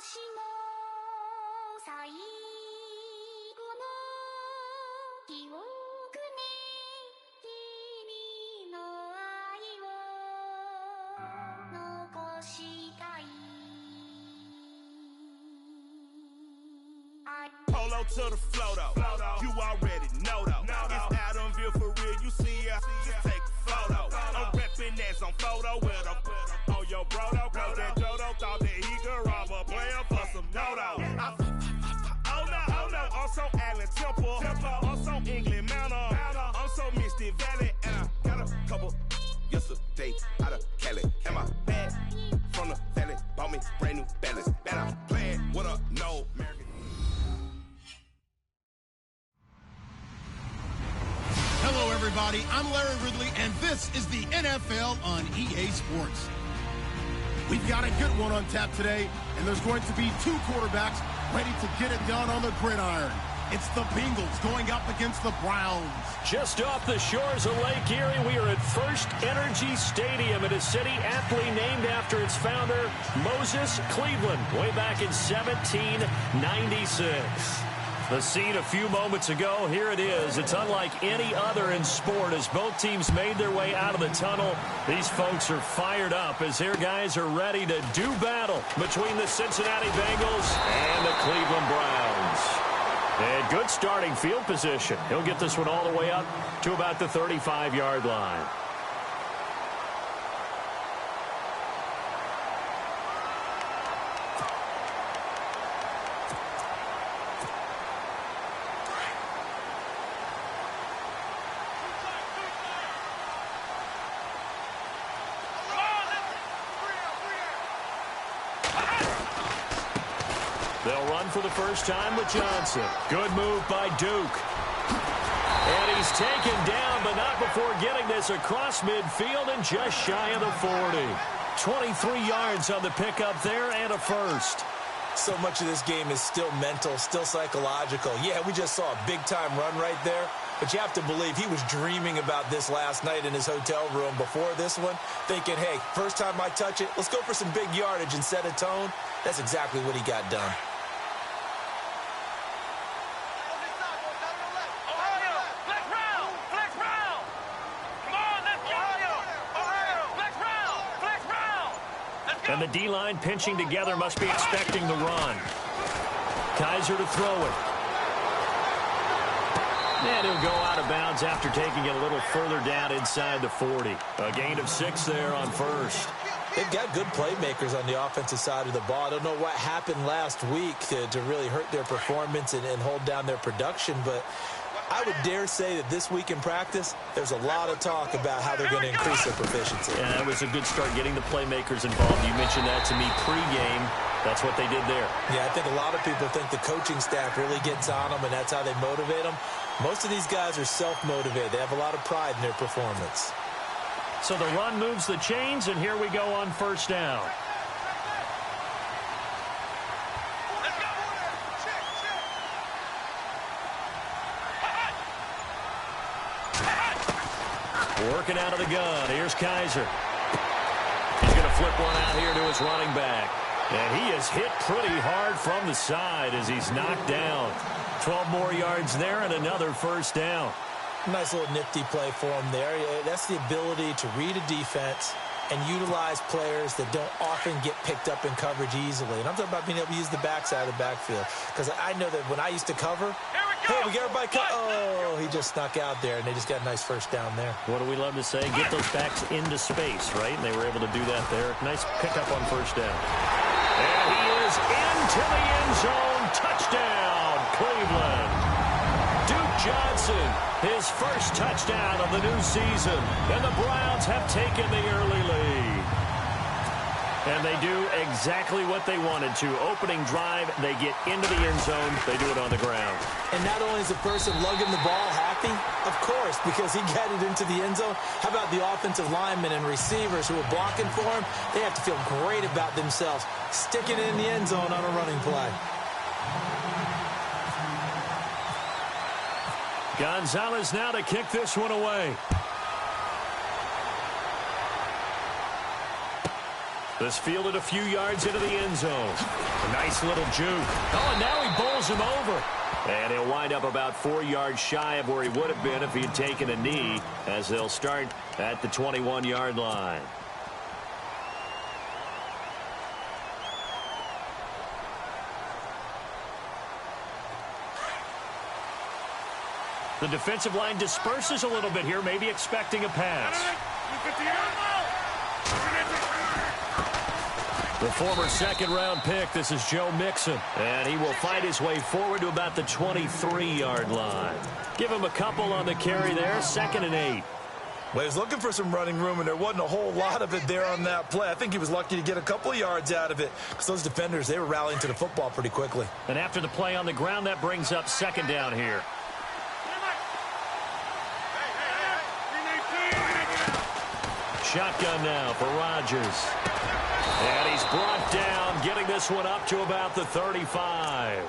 私の最後の記憶に君の愛を残したい Polo to the flow though. You already know though. It's Adamville for real. You see ya, just take a photo. I'm reppin' that's on photo with a on your brodo. Cause that Dodo thought that he could rob a player for some dodo. Oh no, I'm so Allen Temple. I'm so England Mountain. I'm so Mystic Valley. And I got a couple yesterday out of Cali. And my bag from the valley bought me brand new balance. Bet I'm playing with a no American. Hello, everybody. I'm Larry Ridley, and this is the NFL on EA Sports. We've got a good one on tap today, and there's going to be two quarterbacks ready to get it done on the gridiron. It's the Bengals going up against the Browns. Just off the shores of Lake Erie, we are at First Energy Stadium in a city aptly named after its founder, Moses Cleveland, way back in 1796. The scene a few moments ago, here it is. It's unlike any other in sport as both teams made their way out of the tunnel. These folks are fired up as their guys are ready to do battle between the Cincinnati Bengals and the Cleveland Browns. And good starting field position. He'll get this one all the way up to about the 35-yard line. They'll run for the first time with Johnson. Good move by Duke. And he's taken down, but not before getting this across midfield and just shy of the 40. 23 yards on the pickup there and a first. So much of this game is still mental, still psychological. Yeah, we just saw a big-time run right there, but you have to believe he was dreaming about this last night in his hotel room before this one, thinking, hey, first time I touch it, let's go for some big yardage and set a tone. That's exactly what he got done. And the D-line pinching together must be expecting the run. Kaiser to throw it. And he'll go out of bounds after taking it a little further down inside the 40. A gain of 6 there on first. They've got good playmakers on the offensive side of the ball. I don't know what happened last week to really hurt their performance and hold down their production, but I would dare say that this week in practice, there's a lot of talk about how they're going to increase their proficiency. Yeah, that was a good start getting the playmakers involved. You mentioned that to me pregame. That's what they did there. Yeah, I think a lot of people think the coaching staff really gets on them, and that's how they motivate them. Most of these guys are self-motivated. They have a lot of pride in their performance. So the run moves the chains, and here we go on first down. Working out of the gun. Here's Kaiser. He's going to flip one out here to his running back. And he is hit pretty hard from the side as he's knocked down. 12 more yards there and another first down. Nice little nifty play for him there. That's the ability to read a defense and utilize players that don't often get picked up in coverage easily. And I'm talking about being able to use the backside of the backfield. Because I know that when I used to cover, hey, we got everybody cut. Oh, he just snuck out there, and they just got a nice first down there. What do we love to say? Get those backs into space, right? And they were able to do that there. Nice pickup on first down. And he is into the end zone. Touchdown, Cleveland. Duke Johnson, his first touchdown of the new season. And the Browns have taken the early lead. And they do exactly what they wanted to. Opening drive, they get into the end zone. They do it on the ground. And not only is the person lugging the ball happy, of course, because he got it into the end zone. How about the offensive linemen and receivers who are blocking for him? They have to feel great about themselves, sticking it in the end zone on a running play. Gonzalez now to kick this one away. This fielded a few yards into the end zone. A nice little juke. Oh, and now he bowls him over. And he'll wind up about 4 yards shy of where he would have been if he had taken a knee, as they'll start at the 21-yard line. The defensive line disperses a little bit here, maybe expecting a pass. The former second-round pick, this is Joe Mixon. And he will fight his way forward to about the 23-yard line. Give him a couple on the carry there, 2nd and 8. Well, he was looking for some running room, and there wasn't a whole lot of it there on that play. I think he was lucky to get a couple of yards out of it because those defenders, they were rallying to the football pretty quickly. And after the play on the ground, that brings up 2nd down here. Shotgun now for Rodgers. And he's brought down, getting this one up to about the 35.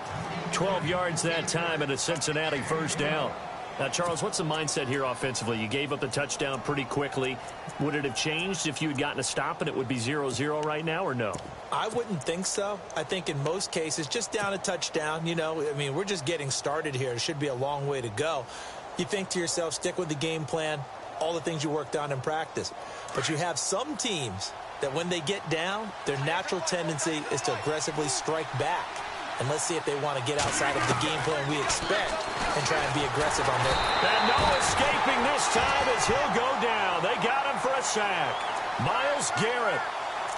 12 yards that time and a Cincinnati first down. Now, Charles, what's the mindset here offensively? You gave up the touchdown pretty quickly. Would it have changed if you had gotten a stop and it would be 0-0 right now, or no? I wouldn't think so. I think in most cases, just down a touchdown, we're just getting started here. It should be a long way to go. You think to yourself, stick with the game plan, all the things you worked on in practice. But you have some teams that when they get down, their natural tendency is to aggressively strike back. And let's see if they want to get outside of the game plan we expect and try and be aggressive on their... And no escaping this time as he'll go down. They got him for a sack. Myles Garrett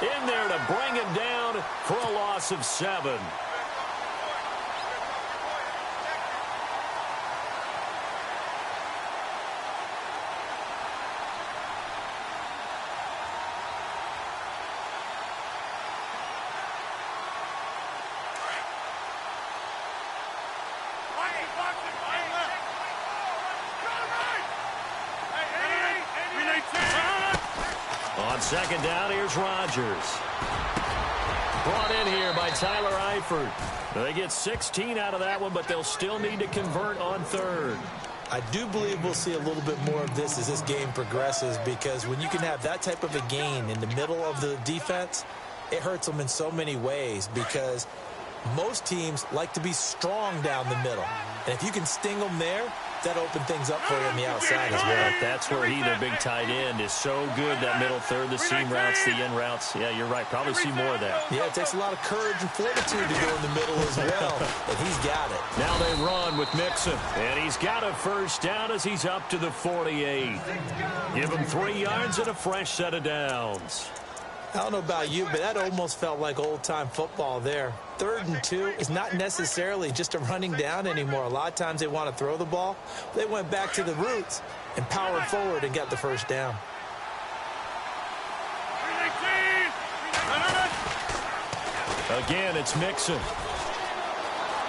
in there to bring him down for a loss of 7. On 2nd down, here's Rodgers. Brought in here by Tyler Eifert. They get 16 out of that one, but they'll still need to convert on 3rd. I do believe we'll see a little bit more of this as this game progresses, because when you can have that type of a gain in the middle of the defense, it hurts them in so many ways, because most teams like to be strong down the middle. And if you can sting them there, that open things up for you on the outside as well. That's where their big tight end, is so good, that middle third, the seam routes, the in routes. Yeah, you're right. Probably see more of that. Yeah, it takes a lot of courage and fortitude to go in the middle as well, and he's got it. Now they run with Mixon, and he's got a first down as he's up to the 48. Give him 3 yards and a fresh set of downs. I don't know about you, but that almost felt like old-time football there. 3rd and 2 is not necessarily just a running down anymore. A lot of times they want to throw the ball. They went back to the roots and powered forward and got the first down. Again, it's Mixon.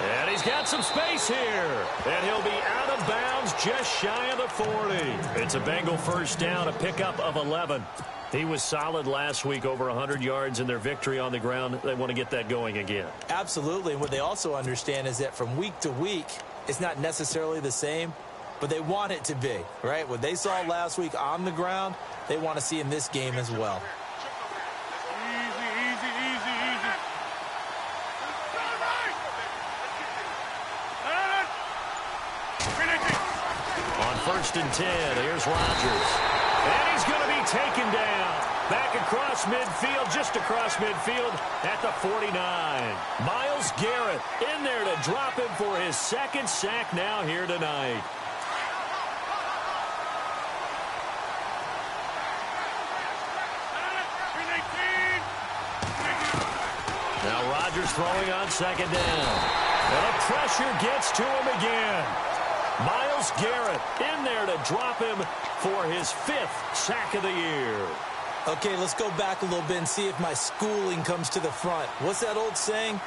And he's got some space here. And he'll be out of bounds just shy of the 40. It's a Bengal first down, a pickup of 11. He was solid last week, over 100 yards in their victory on the ground. They want to get that going again. Absolutely. And what they also understand is that from week to week, it's not necessarily the same, but they want it to be, right? What they saw last week on the ground, they want to see in this game as well. On 1st and 10, here's Rodgers. And he's going to be taken down. Back across midfield, just across midfield at the 49. Myles Garrett in there to drop him for his 2nd sack now here tonight. Now Rodgers throwing on 2nd down. And the pressure gets to him again. Myles Garrett in there to drop him for his 5th sack of the year. Okay, let's go back a little bit and see if my schooling comes to the front. What's that old saying?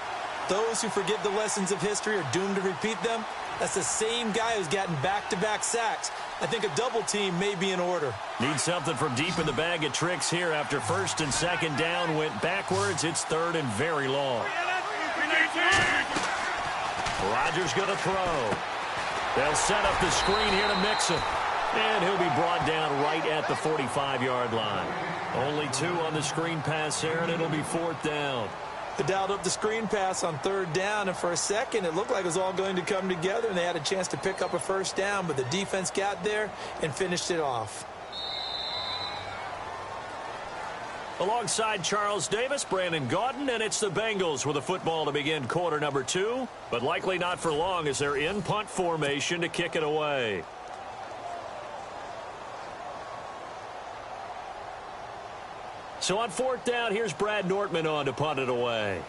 Those who forget the lessons of history are doomed to repeat them. That's the same guy who's gotten back-to-back sacks. I think a double team may be in order. Need something from deep in the bag of tricks here. After 1st and 2nd down went backwards, it's 3rd and very long. Rodgers going to throw. They'll set up the screen here to Mixon. And he'll be brought down right at the 45-yard line. Only 2 on the screen pass there, and it'll be 4th down. They dialed up the screen pass on 3rd down, and for a second it looked like it was all going to come together, and they had a chance to pick up a 1st down, but the defense got there and finished it off. Alongside Charles Davis, Brandon Gaudin, and it's the Bengals with a football to begin quarter number 2, but likely not for long as they're in punt formation to kick it away. So on 4th down, here's Brad Nortman on to punt it away.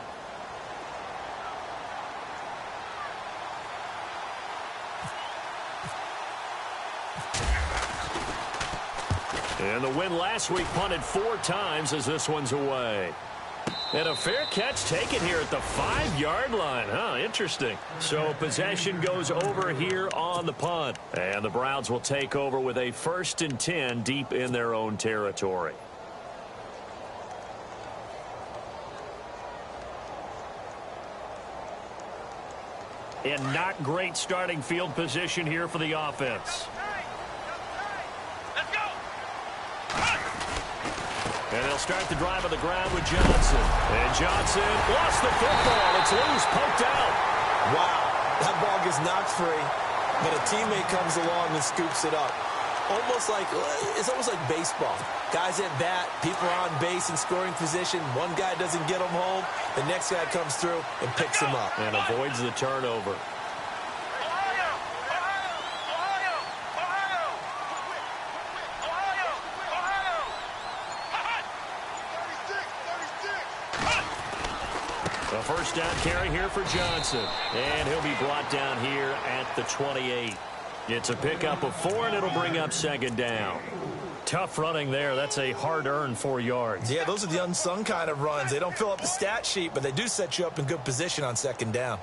And the win last week punted 4 times as this one's away. And a fair catch taken here at the 5-yard line. Interesting. So possession goes over here on the punt. And the Browns will take over with a 1st and 10 deep in their own territory. And not great starting field position here for the offense. Let's go. And they'll start the drive on the ground with Johnson. And Johnson lost the football. It's loose, poked out. Wow, that ball gets knocked free, but a teammate comes along and scoops it up. It's almost like baseball. Guys at bat, people are on base in scoring position. One guy doesn't get him home. The next guy comes through and picks him up. And avoids the turnover. A 1st down carry here for Johnson. And he'll be brought down here at the 28. It's a pickup of 4, and it'll bring up 2nd down. Tough running there. That's a hard-earned 4 yards. Yeah, those are the unsung kind of runs. They don't fill up the stat sheet, but they do set you up in good position on 2nd down.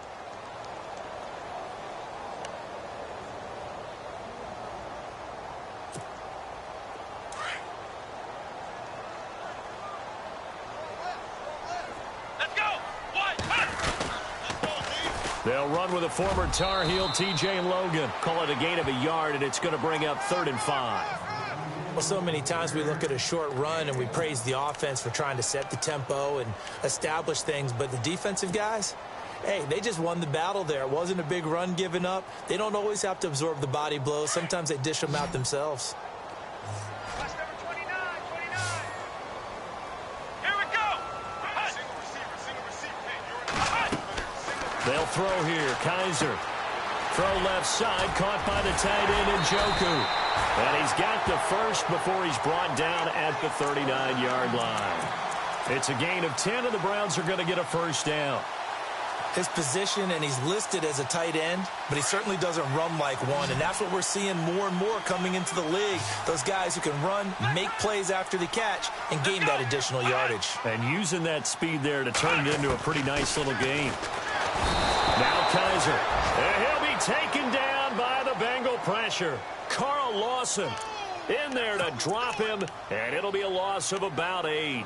They'll run with a former Tar Heel, T.J. Logan. Call it a gain of a yard, and it's going to bring up 3rd and 5. Well, so many times we look at a short run and we praise the offense for trying to set the tempo and establish things, but the defensive guys, hey, they just won the battle there. It wasn't a big run given up. They don't always have to absorb the body blows. Sometimes they dish them out themselves. They'll throw here. Kaiser. Throw left side. Caught by the tight end, Njoku. And he's got the 1st before he's brought down at the 39-yard line. It's a gain of 10, and the Browns are going to get a 1st down. His position, and he's listed as a tight end, but he certainly doesn't run like one, and that's what we're seeing more and more coming into the league. Those guys who can run, make plays after the catch, and gain that additional yardage. And using that speed there to turn it into a pretty nice little game. Now Kaiser. And he'll be taken down by the Bengal pressure. Carl Lawson in there to drop him, and it'll be a loss of about 8.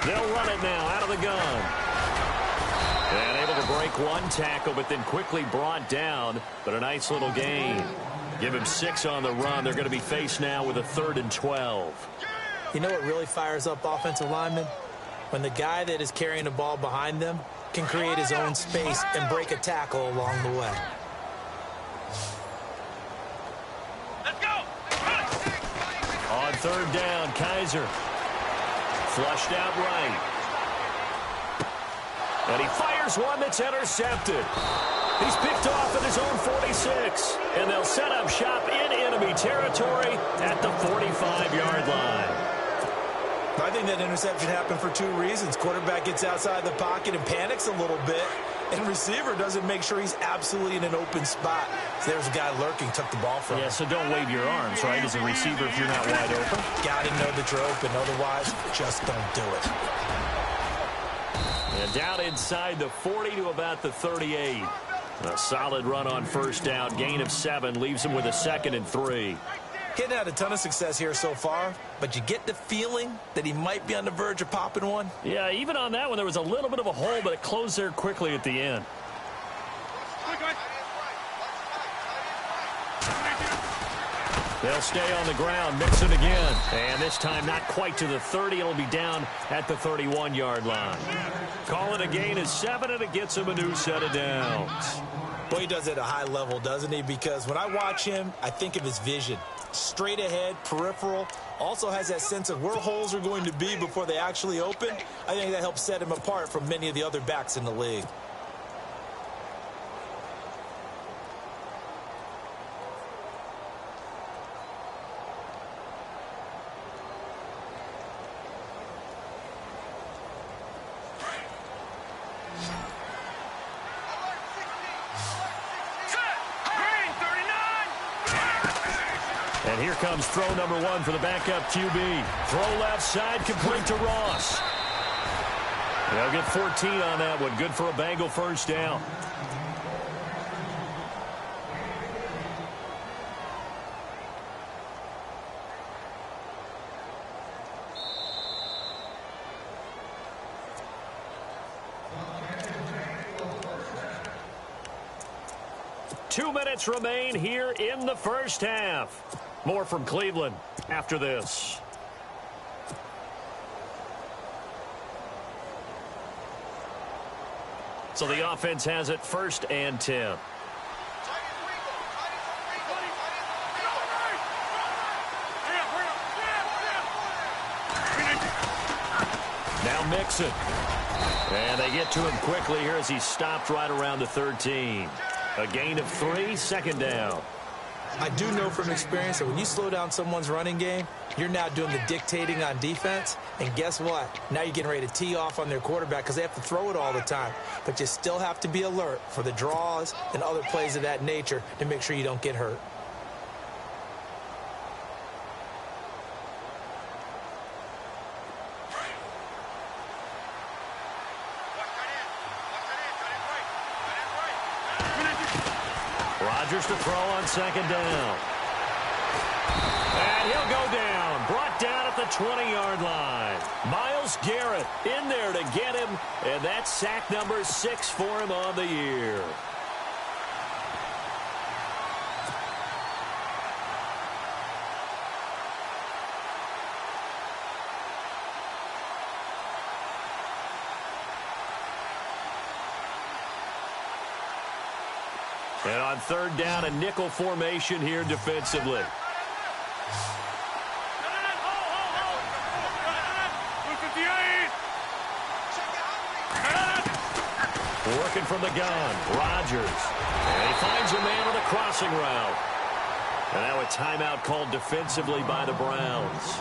They'll run it now out of the gun. And able to break one tackle, but then quickly brought down. But a nice little gain. Give him 6 on the run. They're going to be faced now with a 3rd and 12. You know what really fires up offensive linemen? When the guy that is carrying the ball behind them can create his own space and break a tackle along the way. Let's go. On 3rd down, Kaiser. Flushed out right. And he fires one that's intercepted. He's picked off at his own 46. And they'll set up shop in enemy territory at the 45-yard line. I think that interception happened for 2 reasons. Quarterback gets outside the pocket and panics a little bit. And receiver doesn't make sure he's absolutely in an open spot. So there's a guy lurking, took the ball from him. Yeah, so don't wave your arms, right, as a receiver if you're not wide open. Got to know that you're open. Otherwise, just don't do it. And down inside the 40 to about the 38. A solid run on 1st down. Gain of 7 leaves him with a 2nd and 3. Getting had a ton of success here so far, but you get the feeling that he might be on the verge of popping one. Yeah, even on that one, there was a little bit of a hole, but it closed there quickly at the end. They'll stay on the ground, mix it again. And this time not quite to the 30. It'll be down at the 31-yard line. Call it a gain of 7, and it gets him a new set of downs. Boy, he does it at a high level, doesn't he? Because when I watch him, I think of his vision. Straight ahead, peripheral, also has that sense of where holes are going to be before they actually open. I think that helps set him apart from many of the other backs in the league. And here comes throw number 1 for the backup QB. Throw left side, complete to Ross. They'll get 14 on that one. Good for a Bengal first down. Two minutes remain here in the first half. More from Cleveland after this. So the offense has it 1st and 10. Now Mixon. And they get to him quickly here as he stopped right around the 13. A gain of 3, 2nd down. I do know from experience that when you slow down someone's running game, you're now doing the dictating on defense. And guess what? Now you're getting ready to tee off on their quarterback because they have to throw it all the time. But you still have to be alert for the draws and other plays of that nature to make sure you don't get hurt. Rodgers to throw on 2nd down. And he'll go down. Brought down at the 20-yard line. Myles Garrett in there to get him. And that's sack number 6 for him on the year. And on 3rd down, a nickel formation here defensively. Working from the gun, Rodgers. And he finds a man on the crossing route. And now a timeout called defensively by the Browns.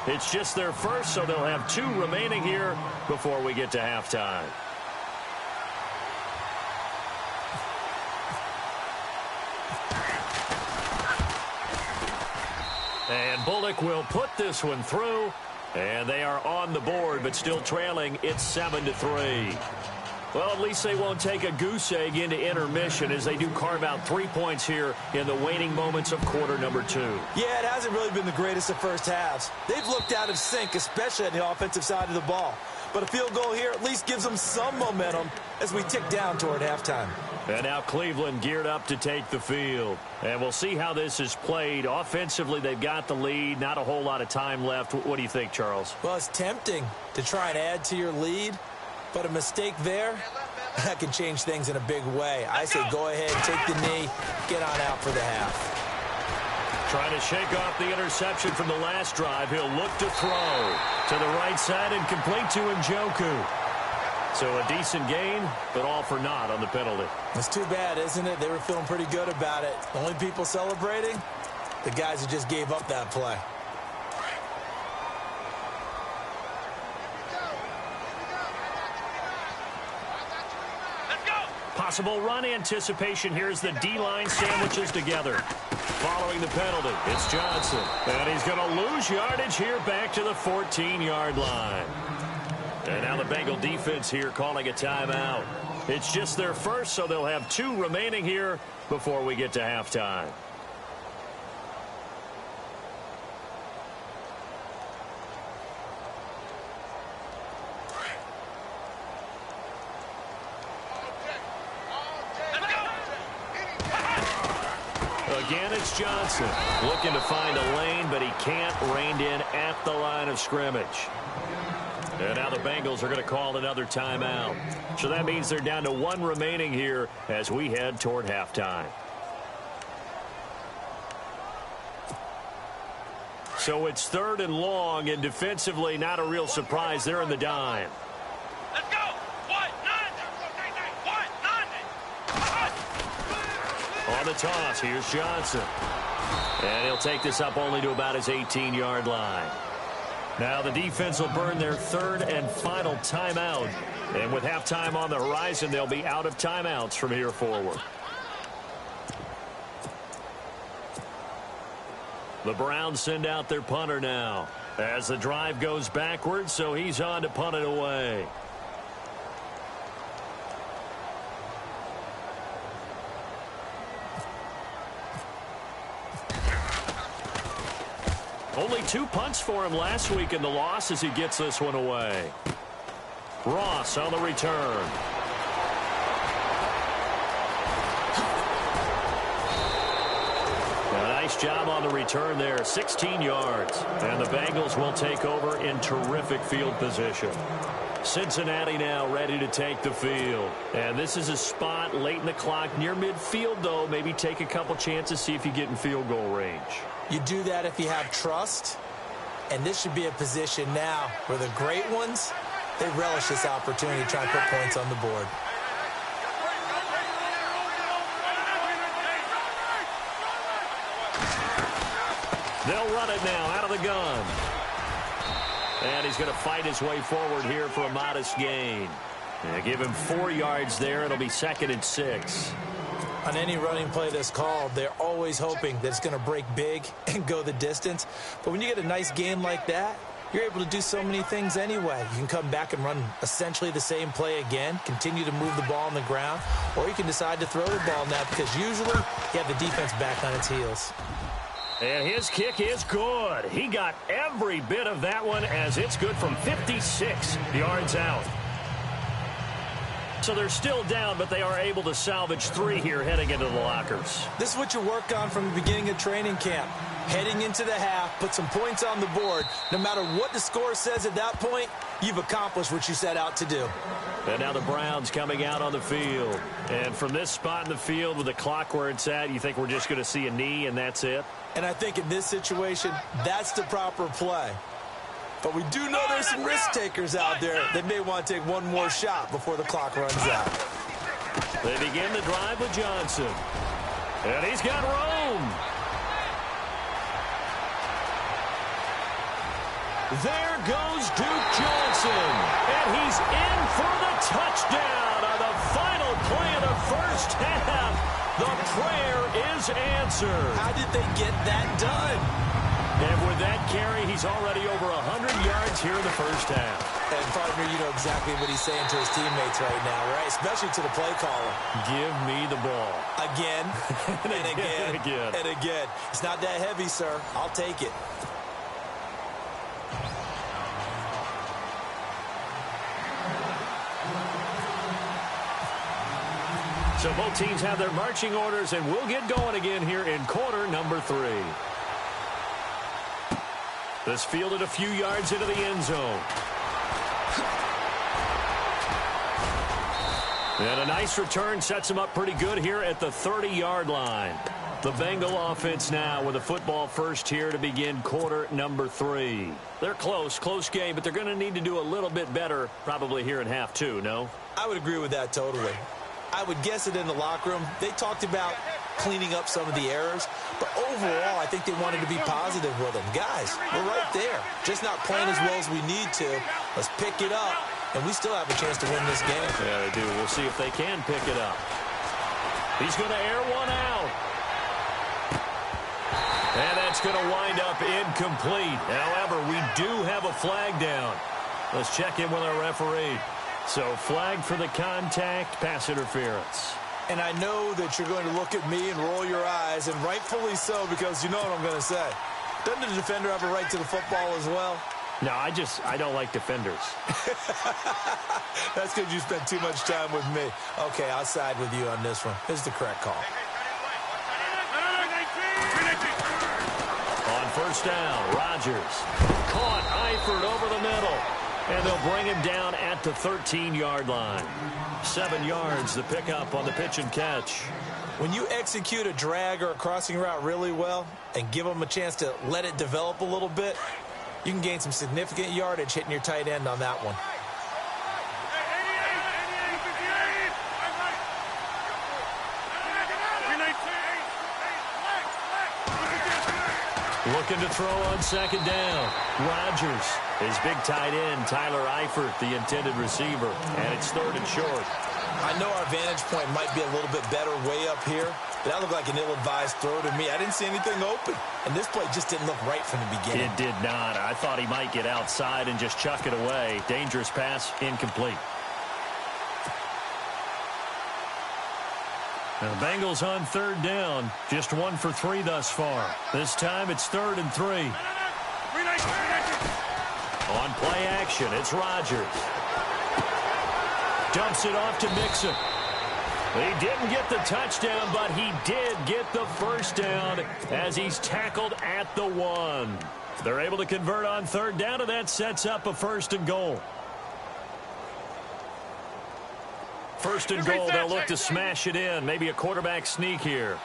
It's just their first, so they'll have 2 remaining here before we get to halftime. And Bullock will put this one through, and they are on the board, but still trailing. It's 7-3. Well, at least they won't take a goose egg into intermission as they do carve out 3 points here in the waning moments of quarter number 2. Yeah, it hasn't really been the greatest of first halves. They've looked out of sync, especially on the offensive side of the ball. But a field goal here at least gives them some momentum as we tick down toward halftime. And now Cleveland geared up to take the field. And we'll see how this is played. Offensively, they've got the lead. Not a whole lot of time left. What do you think, Charles? Well, it's tempting to try and add to your lead. But a mistake there, that can change things in a big way. I say go ahead, take the knee, get on out for the half. Trying to shake off the interception from the last drive. He'll look to throw to the right side and complete to Njoku. So a decent gain, but all for naught on the penalty. It's too bad, isn't it? They were feeling pretty good about it. The only people celebrating, the guys who just gave up that play. Possible run anticipation. Here's the D-line sandwiches together. Following the penalty, it's Johnson. And he's going to lose yardage here back to the 14-yard line. And now the Bengal defense here calling a timeout. It's just their first, so they'll have 2 remaining here before we get to halftime. Again, it's Johnson looking to find a lane, but he can't. Reined in at the line of scrimmage. And now the Bengals are going to call another timeout. So that means they're down to 1 remaining here as we head toward halftime. So it's 3rd and long, and defensively not a real surprise. They're in the dime. Let's go. On the toss, here's Johnson. And he'll take this up only to about his 18-yard line. Now the defense will burn their 3rd and final timeout. And with halftime on the horizon, they'll be out of timeouts from here forward. The Browns send out their punter now as the drive goes backwards, so he's on to punt it away. Only 2 punts for him last week in the loss as he gets this one away. Ross on the return. A nice job on the return there, 16 yards. And the Bengals will take over in terrific field position. Cincinnati now ready to take the field. And this is a spot late in the clock near midfield, though. Maybe take a couple chances, see if you get in field goal range. You do that if you have trust. And this should be a position now where the great ones, they relish this opportunity to try and put points on the board. They'll run it now out of the gun. And he's going to fight his way forward here for a modest gain. Give him 4 yards there. It'll be 2nd and 6. On any running play that's called, they're always hoping that it's going to break big and go the distance. But when you get a nice gain like that, you're able to do so many things anyway. You can come back and run essentially the same play again, continue to move the ball on the ground, or you can decide to throw the ball now because usually you have the defense back on its heels. And his kick is good. He got every bit of that one as it's good from 56 yards out. So they're still down, but they are able to salvage 3 here heading into the lockers. This is what you work on from the beginning of training camp. Heading into the half, put some points on the board. No matter what the score says at that point, you've accomplished what you set out to do. And now the Browns coming out on the field. And from this spot in the field with the clock where it's at, you think we're just going to see a knee and that's it? And I think in this situation, that's the proper play. But we do know there's some risk takers out there that may want to take one more shot before the clock runs out. They begin the drive with Johnson. And he's got room. There goes Duke Johnson. And he's in for the touchdown on the final play of the first half. The prayer is answered. How did they get that done? And with that carry, he's already over 100 yards here in the first half. And, partner, you know exactly what he's saying to his teammates right now, right? Especially to the play caller. Give me the ball. Again, and again, and again. It's not that heavy, sir. I'll take it. So both teams have their marching orders, and we'll get going again here in quarter number 3. This fielded a few yards into the end zone. And a nice return sets him up pretty good here at the 30-yard line. The Bengal offense now with a football first here to begin quarter number 3. They're close game, but they're going to need to do a little bit better probably here in half 2, no? I would agree with that totally. I would guess it in the locker room. They talked about cleaning up some of the errors, but overall, I think they wanted to be positive with them. Guys, we're right there. Just not playing as well as we need to. Let's pick it up, and we still have a chance to win this game. Yeah, they do. We'll see if they can pick it up. He's going to air one out. And that's going to wind up incomplete. However, we do have a flag down. Let's check in with our referee. So, flag for the contact, pass interference. And I know that you're going to look at me and roll your eyes, and rightfully so, because you know what I'm going to say. Doesn't the defender have a right to the football as well? No, I don't like defenders. That's because you spent too much time with me. Okay, I'll side with you on this one. This is the correct call. first down. Rodgers caught Eifert over the middle. And they'll bring him down at the 13-yard line. 7 yards the pickup on the pitch and catch. When you execute a drag or a crossing route really well and give them a chance to let it develop a little bit, you can gain some significant yardage hitting your tight end on that one. Looking to throw on second down. Rodgers, his big tight end, Tyler Eifert, the intended receiver. And it's 3rd and short. I know our vantage point might be a little bit better way up here, but that looked like an ill-advised throw to me. I didn't see anything open, and this play just didn't look right from the beginning. It did not. I thought he might get outside and just chuck it away. Dangerous pass, incomplete. Now the Bengals on 3rd down. Just 1 for 3 thus far. This time it's 3rd and 3. On play action, it's Rodgers. Dumps it off to Mixon. He didn't get the touchdown, but he did get the first down as he's tackled at the 1. They're able to convert on 3rd down, and that sets up a 1st and goal. 1st and goal, they'll look to smash it in. Maybe a quarterback sneak here.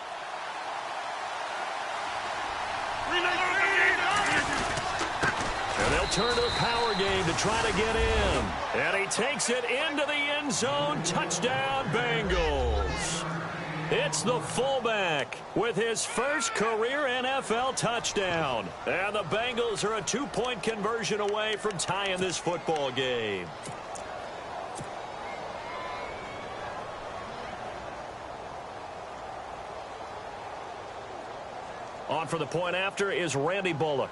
And they'll turn to the power game to try to get in. And he takes it into the end zone. Touchdown, Bengals. It's the fullback with his first career NFL touchdown. And the Bengals are a 2-point conversion away from tying this football game. On for the point after is Randy Bullock.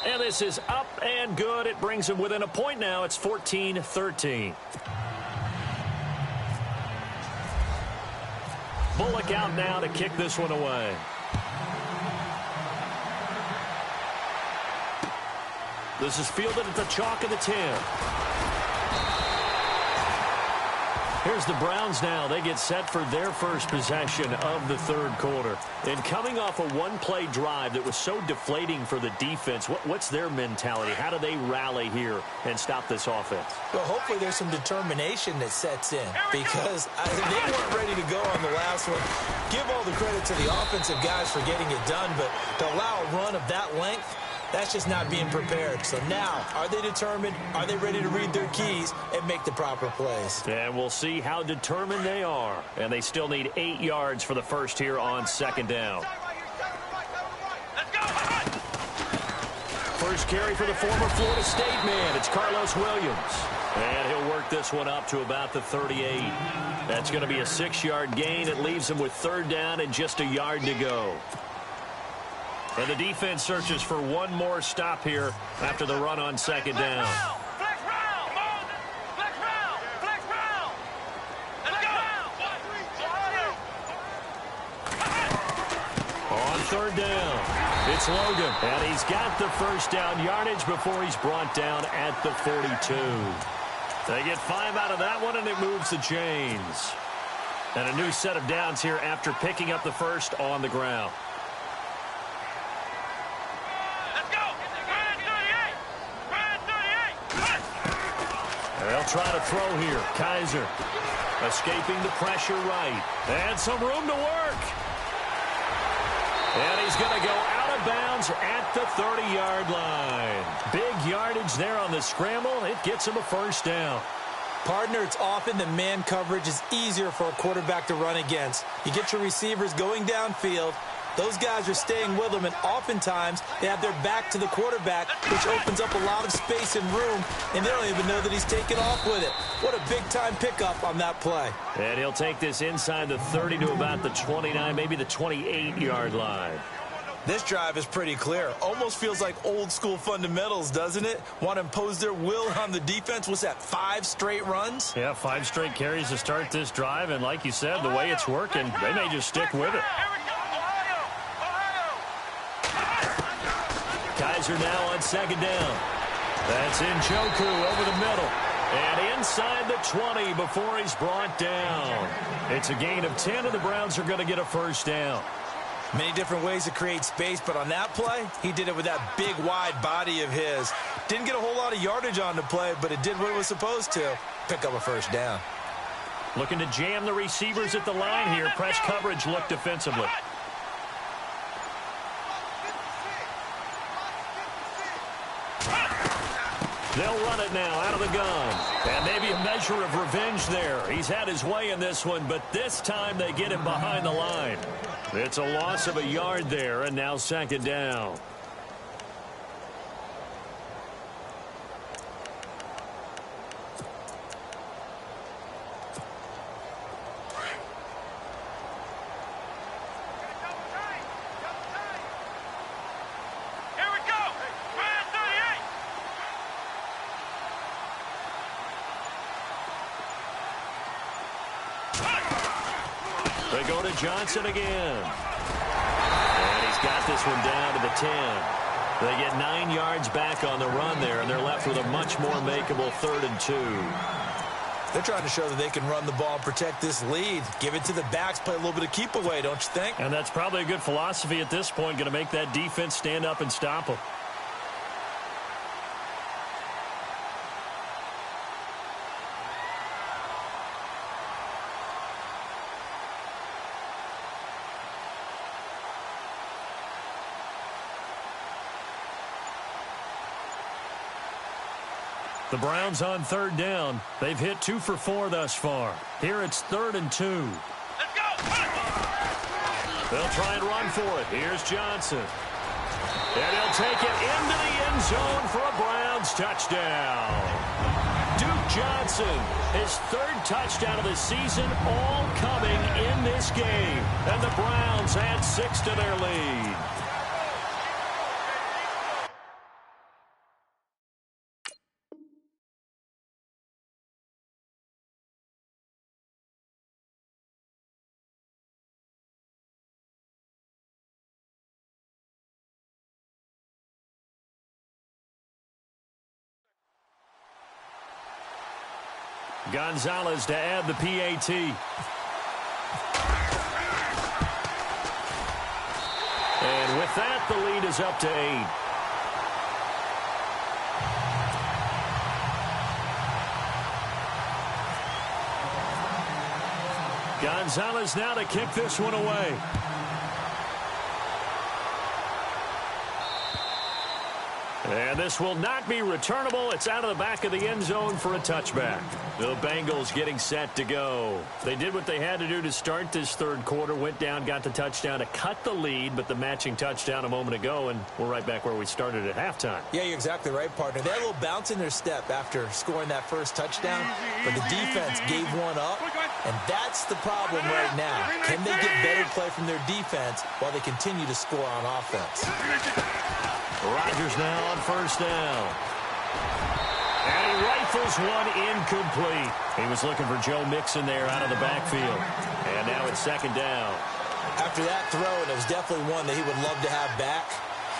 And this is up and good. It brings him within a point now. It's 14-13. Bullock out now to kick this one away. This is fielded at the chalk of the 10. Here's the Browns now. They get set for their first possession of the 3rd quarter. And coming off a one-play drive that was so deflating for the defense, what's their mentality? How do they rally here and stop this offense? Well, hopefully there's some determination that sets in because they weren't ready to go on the last one. Give all the credit to the offensive guys for getting it done, but to allow a run of that length, that's just not being prepared. So now, are they determined? Are they ready to read their keys and make the proper plays? And we'll see how determined they are. And they still need 8 yards for the first here on 2nd down. First carry for the former Florida State man. It's Carlos Williams. And he'll work this one up to about the 38. That's going to be a 6-yard gain. It leaves him with 3rd down and just a yard to go. And the defense searches for one more stop here after the run on 2nd down. Flex round, Moses. Flex round. Flex round. Let's go. On 3rd down, it's Logan. And he's got the first down yardage before he's brought down at the 42. They get 5 out of that one, and it moves the chains. And a new set of downs here after picking up the first on the ground. They'll try to throw here. Kaiser escaping the pressure right. And some room to work. And he's going to go out of bounds at the 30-yard line. Big yardage there on the scramble. It gets him a first down. Partner, it's often that man coverage is easier for a quarterback to run against. You get your receivers going downfield. Those guys are staying with them, and oftentimes they have their back to the quarterback, which opens up a lot of space and room, and they don't even know that he's taken off with it. What a big-time pickup on that play. And he'll take this inside the 30 to about the 29, maybe the 28-yard line. This drive is pretty clear. Almost feels like old-school fundamentals, doesn't it? Want to impose their will on the defense. What's that, 5 straight runs? Yeah, 5 straight carries to start this drive, and like you said, the way it's working, they may just stick with it. Kaiser now on 2nd down. That's Njoku over the middle. And inside the 20 before he's brought down. It's a gain of 10, and the Browns are going to get a first down. Many different ways to create space, but on that play, he did it with that big, wide body of his. Didn't get a whole lot of yardage on the play, but it did what it was supposed to. Pick up a first down. Looking to jam the receivers at the line here. Press coverage look defensively. They'll run it now out of the gun. And maybe a measure of revenge there. He's had his way in this one, but this time they get him behind the line. It's a loss of a yard there, and now second down. They go to Johnson again. And he's got this one down to the 10. They get 9 yards back on the run there, and they're left with a much more makeable 3rd and 2. They're trying to show that they can run the ball and protect this lead. Give it to the backs, play a little bit of keep away, don't you think? And that's probably a good philosophy at this point, going to make that defense stand up and stop them. The Browns on 3rd down. They've hit 2 for 4 thus far. Here it's 3rd and 2. Let's go! They'll try and run for it. Here's Johnson. And he'll take it into the end zone for a Browns touchdown. Duke Johnson, his 3rd touchdown of the season, all coming in this game. And the Browns add 6 to their lead. Gonzalez to add the PAT. And with that, the lead is up to 8. Gonzalez now to kick this one away. And this will not be returnable. It's out of the back of the end zone for a touchback. The Bengals getting set to go. They did what they had to do to start this 3rd quarter. Went down, got the touchdown to cut the lead, but the matching touchdown a moment ago, and we're right back where we started at halftime. Yeah, you're exactly right, partner. They had a little bounce in their step after scoring that first touchdown, but the defense gave one up, and that's the problem right now. Can they get better play from their defense while they continue to score on offense? Rodgers now on 1st down. And he rifles one incomplete. He was looking for Joe Mixon there out of the backfield. And now it's 2nd down. After that throw, and it was definitely one that he would love to have back,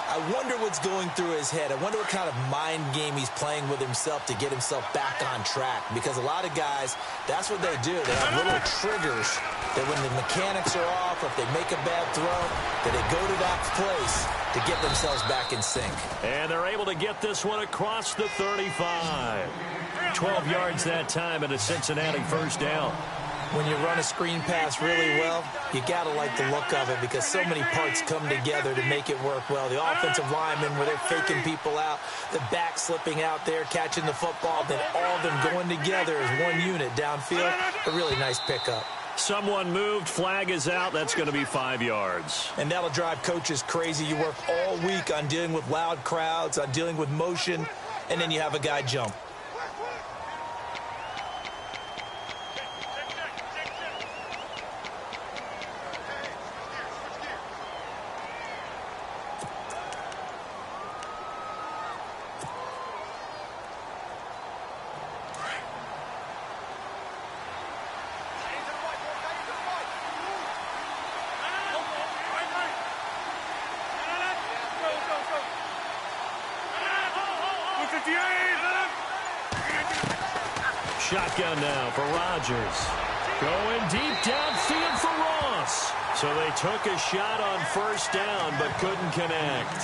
I wonder what's going through his head. I wonder what kind of mind game he's playing with himself to get himself back on track. Because a lot of guys, that's what they do. They have little triggers that when the mechanics are off, or if they make a bad throw, that they go to that place to get themselves back in sync. And they're able to get this one across the 35. 12 yards that time and a Cincinnati first down. When you run a screen pass really well, you got to like the look of it because so many parts come together to make it work well. The offensive linemen, where they're faking people out, the back slipping out there, catching the football, then all of them going together as one unit downfield. A really nice pickup. Someone moved, flag is out. That's going to be 5 yards. And that'll drive coaches crazy. You work all week on dealing with loud crowds, on dealing with motion, and then you have a guy jump. Shotgun now for Rodgers. Going deep downfield for Ross. So they took a shot on first down but couldn't connect.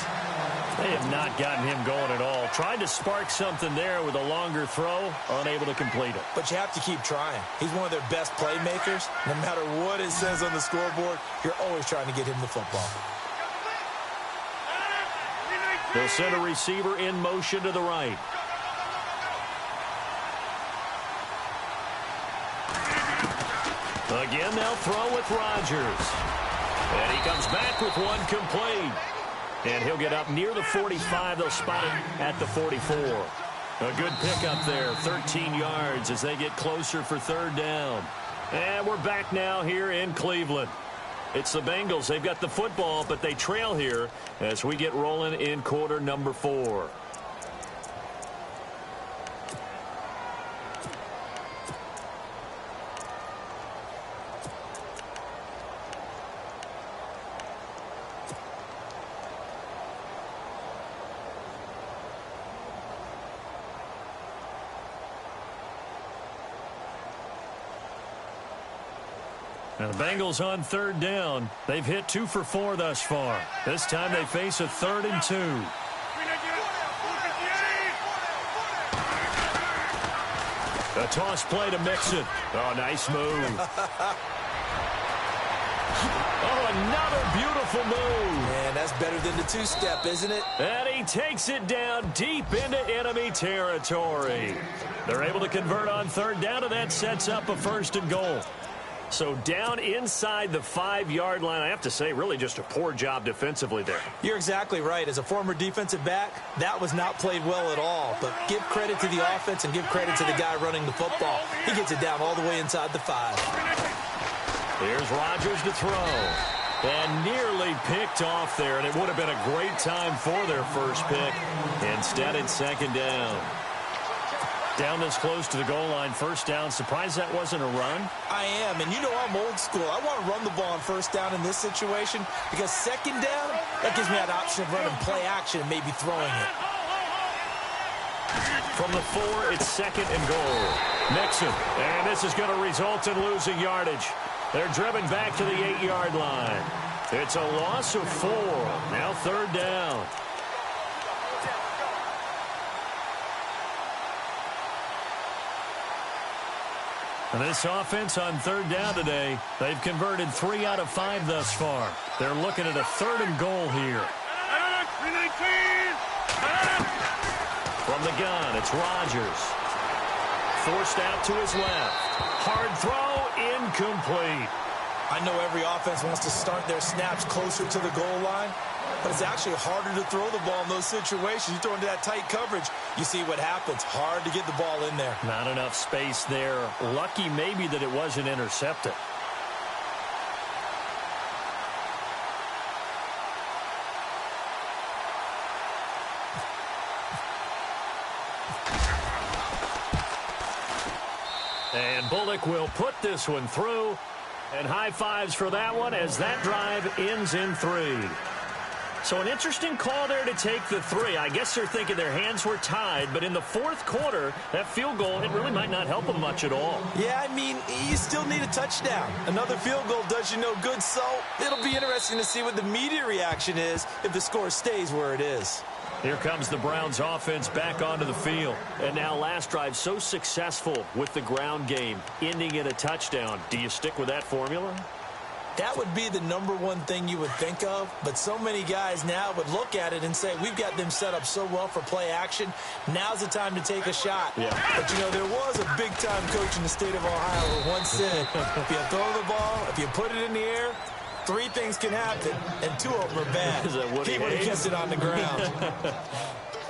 They have not gotten him going at all. Tried to spark something there with a longer throw, unable to complete it. But you have to keep trying. He's one of their best playmakers. No matter what it says on the scoreboard, you're always trying to get him the football. They'll send a receiver in motion to the right. Again, they'll throw with Rodgers. And he comes back with one complete. And he'll get up near the 45. They'll spot it at the 44. A good pickup there, 13 yards as they get closer for third down. And we're back now here in Cleveland. It's the Bengals. They've got the football, but they trail here as we get rolling in quarter number 4. Now the Bengals on third down. They've hit 2 for 4 thus far. This time they face a 3rd and 2. A toss play to Mixon. Oh, nice move. Oh, another beautiful move. Man, that's better than the two-step, isn't it? And he takes it down deep into enemy territory. They're able to convert on third down, and that sets up a 1st and goal. So down inside the 5-yard line, I have to say, really just a poor job defensively there. You're exactly right. As a former defensive back, that was not played well at all. But give credit to the offense and give credit to the guy running the football. He gets it down all the way inside the 5. Here's Rodgers to throw. And nearly picked off there, and it would have been a great time for their first pick. Instead, it's 2nd down. Down this close to the goal line, 1st down. Surprised that wasn't a run? I am, and you know I'm old school. I want to run the ball on 1st down in this situation because 2nd down, that gives me that option of running play action and maybe throwing it. From the 4, it's 2nd and goal. Mixon, and this is going to result in losing yardage. They're driven back to the 8-yard line. It's a loss of 4. Now 3rd down. And this offense on 3rd down today, they've converted 3 out of 5 thus far. They're looking at a 3rd and goal here. From the gun, it's Rodgers. Forced out to his left. Hard throw, incomplete. I know every offense wants to start their snaps closer to the goal line, but it's actually harder to throw the ball in those situations. You throw into that tight coverage, you see what happens. Hard to get the ball in there. Not enough space there. Lucky maybe that it wasn't intercepted. And Bullock will put this one through. And high fives for that one as that drive ends in 3. So an interesting call there to take the 3. I guess they're thinking their hands were tied, but in the 4th quarter, that field goal, it really might not help them much at all. Yeah, I mean, you still need a touchdown. Another field goal does you no good, so it'll be interesting to see what the media reaction is if the score stays where it is. Here comes the Browns offense back onto the field. And now last drive so successful with the ground game, ending in a touchdown. Do you stick with that formula? That would be the #1 thing you would think of, but so many guys now would look at it and say, we've got them set up so well for play action. Now's the time to take a shot. Yeah. But, you know, there was a big-time coach in the state of Ohio who once said, if you throw the ball, if you put it in the air, 3 things can happen, and 2 of them are bad. Is that what he would have kept it on the ground.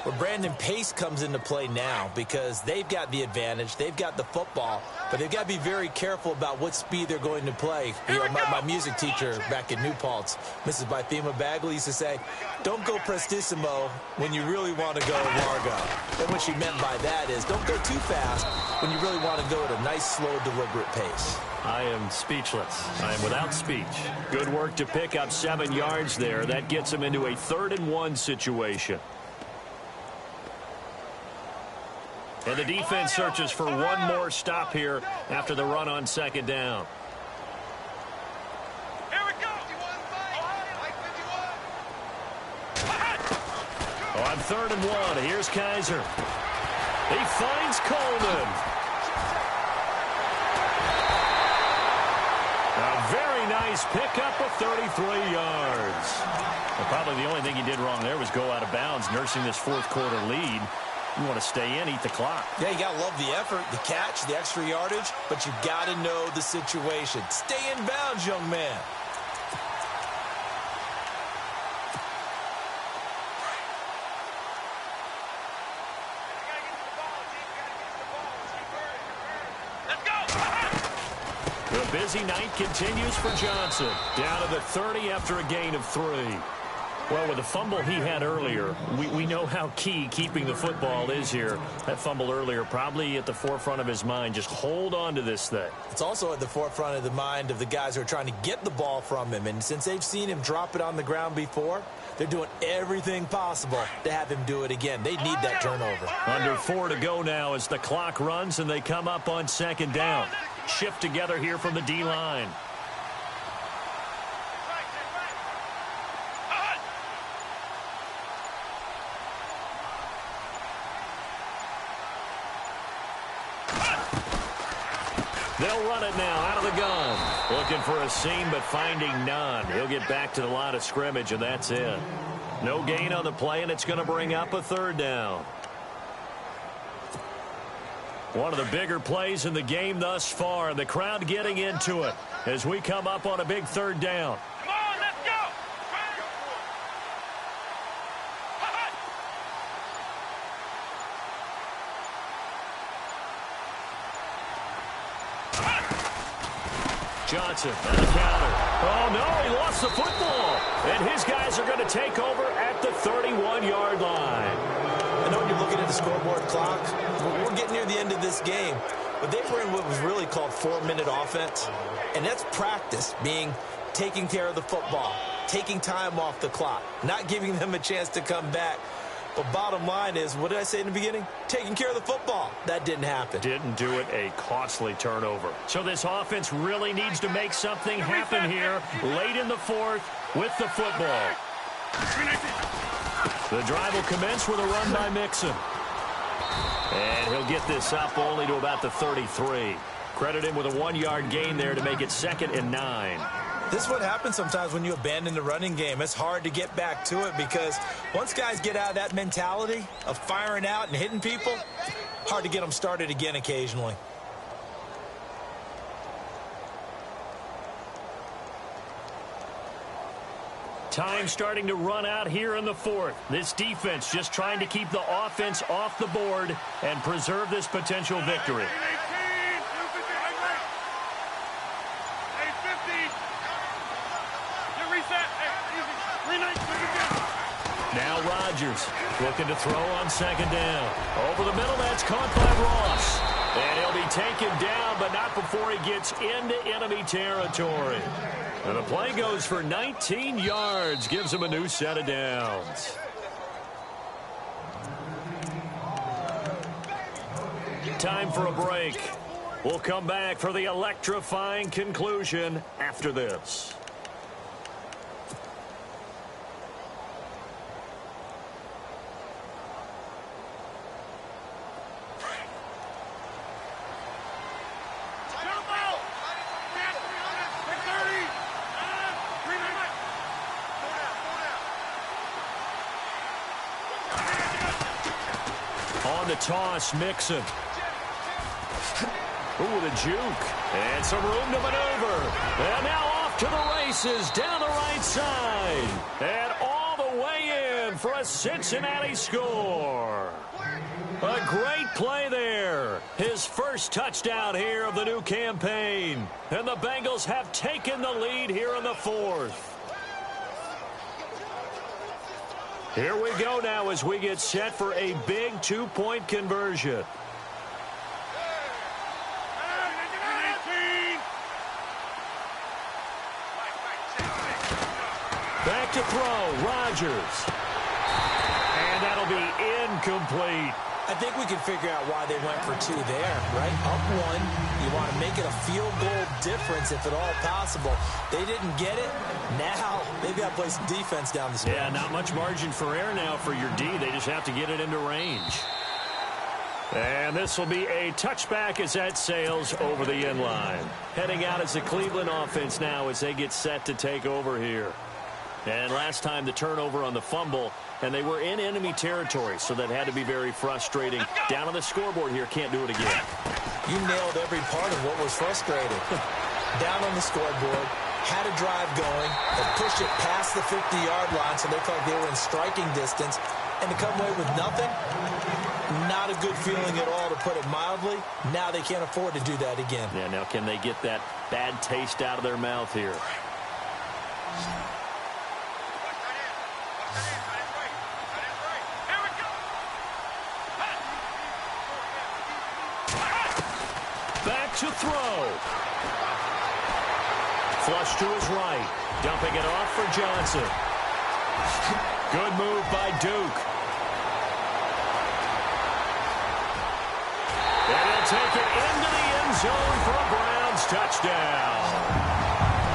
Well, Brandon, pace comes into play now because they've got the advantage. They've got the football, but they've got to be very careful about what speed they're going to play. You know, my music teacher back in New Paltz, Mrs. Bythema Bagley, used to say, don't go prestissimo when you really want to go largo. And what she meant by that is don't go too fast when you really want to go at a nice, slow, deliberate pace. I am speechless. I am without speech. Good work to pick up 7 yards there. That gets them into a 3rd and 1 situation. And the defense searches for one more stop here after the run on second down. Here we go. On 3rd and 1, here's Kaiser. He finds Coleman. A very nice pickup of 33 yards. Well, probably the only thing he did wrong there was go out of bounds, nursing this fourth quarter lead. You want to stay in, eat the clock. Yeah, you got to love the effort, the catch, the extra yardage, but you got to know the situation. Stay in bounds, young man. The busy night continues for Johnson. Down to the 30 after a gain of 3. Well, with the fumble he had earlier, we know how key keeping the football is here. That fumble earlier probably at the forefront of his mind. Just hold on to this thing. It's also at the forefront of the mind of the guys who are trying to get the ball from him. And since they've seen him drop it on the ground before, they're doing everything possible to have him do it again. They need that turnover. Under 4 to go now as the clock runs and they come up on second down. Shift together here from the D-line. They'll run it now out of the gun. Looking for a seam, but finding none. He'll get back to the line of scrimmage, and that's it. No gain on the play, and it's going to bring up a 3rd down. One of the bigger plays in the game thus far, and the crowd getting into it as we come up on a big 3rd down. Come on, let's go. Johnson on the counter. Oh, no, he lost the football. And his guys are going to take over at the 31-yard line. I know when you're looking at the scoreboard clock, we're getting near the end of this game. But they were in what was really called 4-minute offense. And that's practice, being taking care of the football, taking time off the clock, not giving them a chance to come back. But bottom line is, what did I say in the beginning? Taking care of the football. That didn't happen. Didn't do it, a costly turnover. So this offense really needs to make something happen here late in the 4th with the football. The drive will commence with a run by Mixon. And he'll get this up only to about the 33. Credit him with a 1-yard gain there to make it 2nd and 9. This is what happens sometimes when you abandon the running game. It's hard to get back to it because once guys get out of that mentality of firing out and hitting people, hard to get them started again occasionally. Time starting to run out here in the 4th. This defense just trying to keep the offense off the board and preserve this potential victory. Now Rodgers looking to throw on second down. Over the middle, that's caught by Ross. And he'll be taken down, but not before he gets into enemy territory. And the play goes for 19 yards, gives him a new set of downs. Time for a break. We'll come back for the electrifying conclusion after this. On the toss, Mixon. Ooh, the juke. And some room to maneuver. And now off to the races down the right side. And all the way in for a Cincinnati score. A great play there. His first touchdown here of the new campaign. And the Bengals have taken the lead here in the 4th. Here we go now as we get set for a big 2-point conversion. Back to throw, Rodgers. And that'll be incomplete. I think we can figure out why they went for 2 there, right? Up 1, you want to make it a field goal difference if at all possible. They didn't get it. Now they've got to play some defense down the stretch. Yeah, not much margin for error now for your D. They just have to get it into range. And this will be a touchback as that sails over the end line. Heading out as the Cleveland offense now as they get set to take over here. And last time the turnover on the fumble, and they were in enemy territory, so that had to be very frustrating. Down on the scoreboard here, can't do it again. You nailed every part of what was frustrating. Down on the scoreboard, had a drive going, and pushed it past the 50-yard line, so they felt like they were in striking distance, and to come away with nothing, not a good feeling at all, to put it mildly. Now they can't afford to do that again. Yeah, now can they get that bad taste out of their mouth here? Back to throw. Flush to his right. Dumping it off for Johnson. Good move by Duke. And he'll take it into the end zone for a Browns touchdown.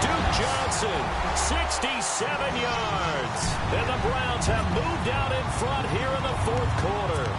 Duke Johnson, 67 yards. And the Browns have moved out in front here in the fourth quarter.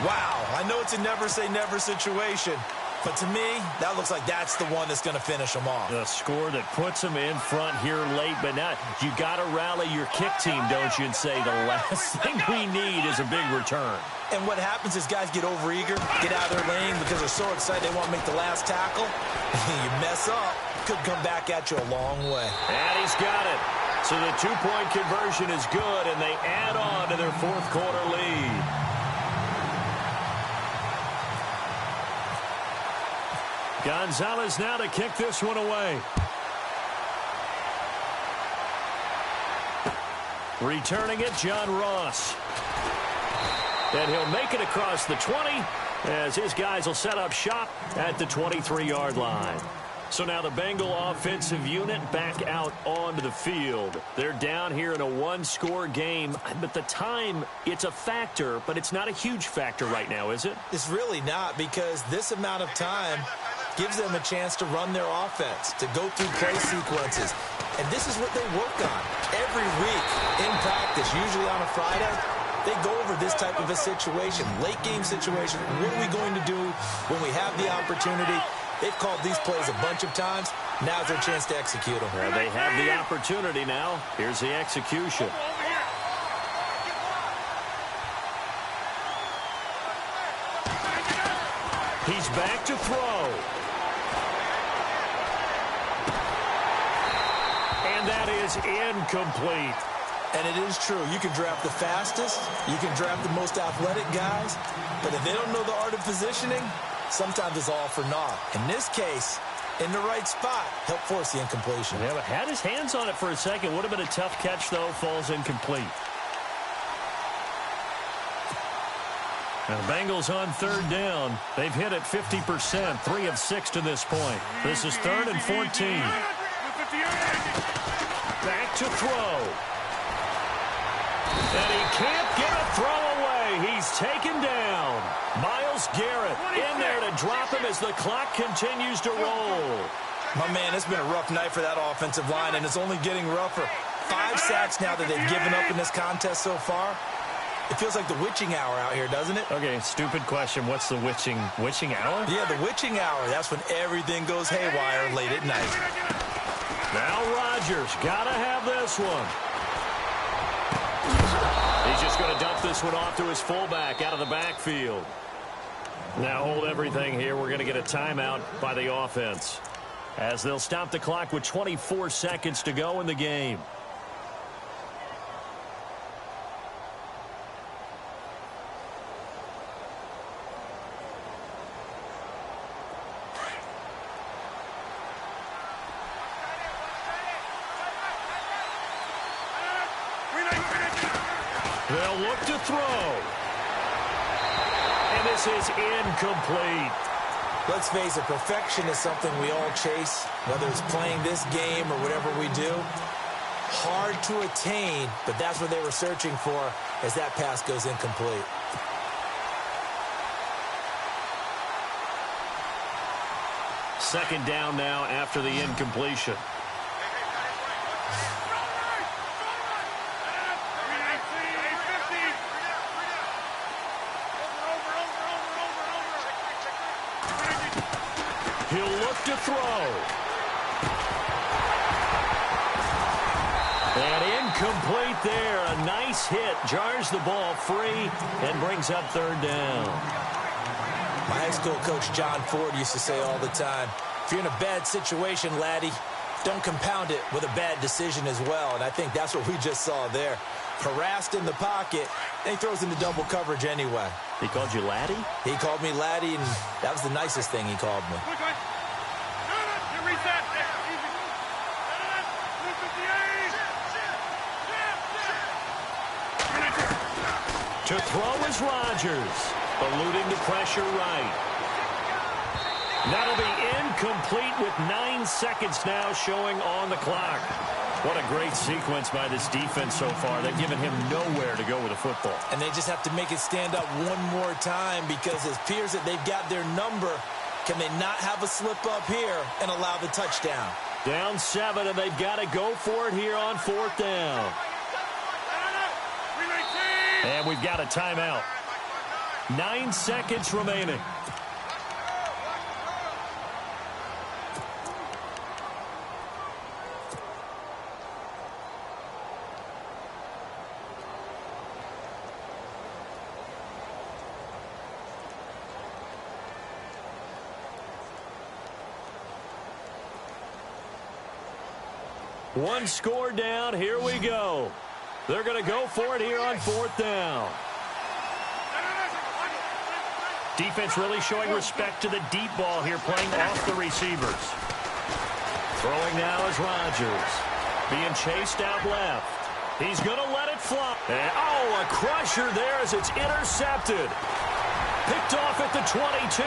Wow, I know it's a never-say-never situation, but to me, that looks like that's the one that's going to finish them off. The score that puts them in front here late, but now you got to rally your kick team, don't you, and say the last thing we need is a big return. And what happens is guys get overeager, get out of their lane because they're so excited they want to make the last tackle. You mess up, could come back at you a long way. And he's got it. So the two-point conversion is good, and they add on to their fourth quarter lead. Gonzalez now to kick this one away. Returning it, John Ross. And he'll make it across the 20 as his guys will set up shop at the 23-yard line. So now the Bengal offensive unit back out onto the field. They're down here in a one-score game. But the time, it's a factor, but it's not a huge factor right now, is it? It's really not, because this amount of time gives them a chance to run their offense, to go through play sequences. And this is what they work on every week in practice, usually on a Friday. They go over this type of a situation, late-game situation. What are we going to do when we have the opportunity? They've called these plays a bunch of times. Now's their chance to execute them. Well, they have the opportunity now. Here's the execution. He's back to throw. And that is incomplete. And it is true. You can draft the fastest. You can draft the most athletic guys. But if they don't know the art of positioning, sometimes it's all for naught. In this case, in the right spot, help force the incompletion. Yeah, but had his hands on it for a second. Would have been a tough catch, though. Falls incomplete. And the Bengals on third down. They've hit it 50%, 3 of 6 to this point. This is 3rd and 14. Back to throw. And he can't get a throw away. He's taken down. Myles Garrett in there to drop him as the clock continues to roll. My man, it's been a rough night for that offensive line, and it's only getting rougher. 5 sacks now that they've given up in this contest so far. It feels like the witching hour out here, doesn't it? Okay, stupid question. What's the witching hour? Yeah, the witching hour. That's when everything goes haywire late at night. Now Rodgers got to have this one. He's just going to dump this one off to his fullback out of the backfield. Now hold everything here. We're going to get a timeout by the offense, as they'll stop the clock with 24 seconds to go in the game. They'll look to throw. And this is incomplete. Let's face it, perfection is something we all chase, whether it's playing this game or whatever we do. Hard to attain, but that's what they were searching for as that pass goes incomplete. Second down now after the incompletion. He'll look to throw. And incomplete there. A nice hit. Jars the ball free and brings up third down. My high school coach John Ford used to say all the time, if you're in a bad situation, laddie, don't compound it with a bad decision as well. And I think that's what we just saw there. Harassed in the pocket, and he throws into double coverage anyway. He called you laddie? He called me laddie, and that was the nicest thing he called me. To throw is Rodgers, eluding the pressure right. That'll be incomplete with 9 seconds now showing on the clock. What a great sequence by this defense so far. They've given him nowhere to go with the football. And they just have to make it stand up one more time because it appears that they've got their number. Can they not have a slip up here and allow the touchdown? Down 7, and they've got to go for it here on 4th down. And we've got a timeout. 9 seconds remaining. One score down. Here we go. They're going to go for it here on 4th down. Defense really showing respect to the deep ball here, playing off the receivers. Throwing now is Rodgers. Being chased out left. He's going to let it fly. And, oh, a crusher there as it's intercepted. Picked off at the 22.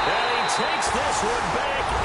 And he takes this one back